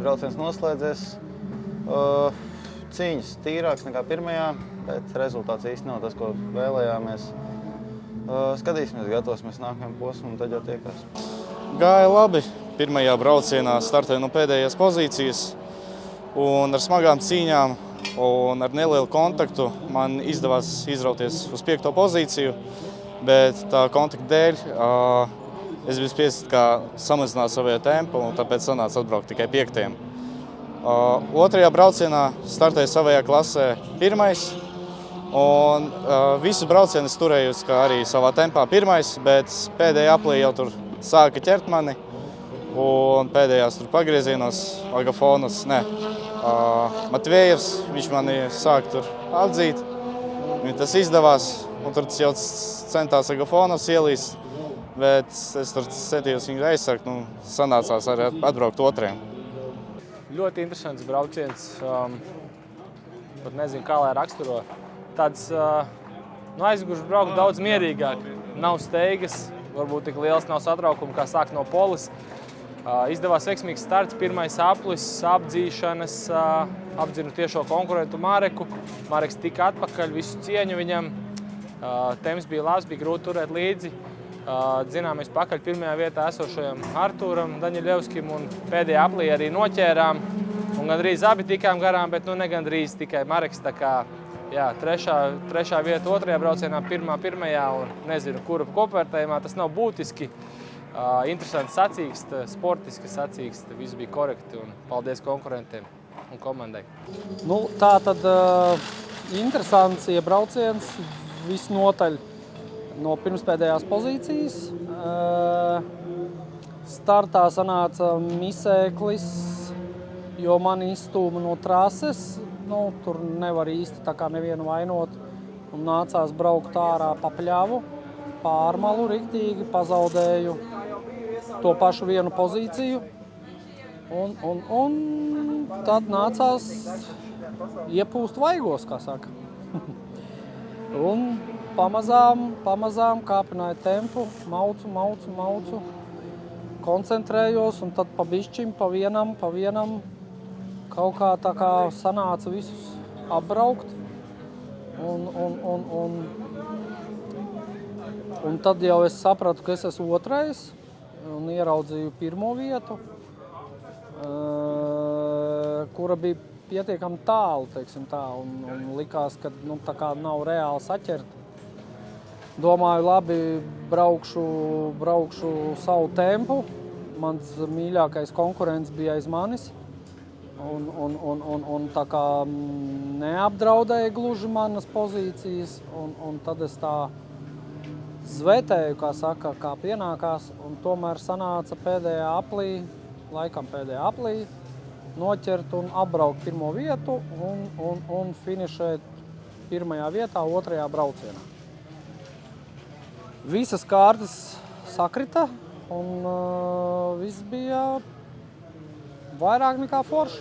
brauciens noslēdzies. Cīņas tīrāks nekā pirmajā, bet rezultāts īsti nav tas, ko vēlējāmies. Skatīsimies, gatavosimies nākamajam posmam un tad jau tiekās. Gāja labi. Pirmajā braucienā startēja no pēdējās pozīcijas un ar smagām cīņām un ar nelielu kontaktu man izdevās izrauties uz 5. pozīciju, bet tā kontakta dēļ es biju spiests samazināt savu tempu un tāpēc sanāca atbraukt tikai 5. Otrajā braucienā startēja savajā klasē 1. Un visu braucienu es turēju arī savā tempā 1, bet pēdējā aplī jau tur sāka ķert mani. Un pēdējās tur pagriezienos, Matvejevs, viņš mani sāka tur atzīt. Viņam tas izdevās, un tur jau centās Agafonovs ielīst, bet es tur centījos viņu aizsargt, sanācās arī atbraukt 2. Ļoti interesants brauciens, pat nezinu, kā lai raksturo. Tāds aizgurš braukt daudz mierīgāk, nav steigas, varbūt tik liels nav satraukuma, kā sākt no polis. Izdevās veiksmīgs starts, 1. aplis, apdzīšanas, apdzinu tiešo konkurentu Mareku. Mareks tika atpakaļ, visu cieņu viņam. Temps bija labs, bija grūti turēt līdzi. Dzināmies pakaļ 1. vietā esošajam Artūram Daņiļevskim un pēdējā aplī arī noķērām. Un gandrīz abi tikām garām, bet ne gandrīz tikai Mareks. Tā kā, jā, 3. vieta 2. braucienā, 1. un nezinu, kura kopvērtējumā, tas nav būtiski. Interesants sacīksts, sportiski sacīksts, viss bija korekti un paldies konkurentiem un komandai. Tā tad interesants iebrauciens, visnotaļ no pirmspēdējās pozīcijas. Startā sanāca misēklis, jo mani izstūma no trases. Tur nevar īsti tā kā nevienu vainot un nācās braukt ārā pa pļavu, pārmalu riktīgi, pazaudēju to pašu vienu pozīciju. Un tad nācās iepūst vaigos, kā saka. Un pamazām kāpināju tempu, maucu, koncentrējos, un tad pa bišķim, pa vienam, kaut kā tā kā sanāca visus apbraukt. Un tad jau es sapratu, ka es esmu 2. un ieraudzīju 1. vietu, kura bija pietiekami tālu, teiksim tā, un likās, ka tā kā nav reāli saķert. Domāju, labi, braukšu savu tempu. Mans mīļākais konkurents bija aiz manis. Un tā kā neapdraudēja gluži manas pozīcijas. Un tad es tā zvetēju, kā saka, kā pienākās. Un tomēr sanāca pēdējā aplī noķert un apbraukt 1. vietu un finišēt 1. vietā 2. braucienā. Visas kārtas sakrita un viss bija vairāk nekā forši.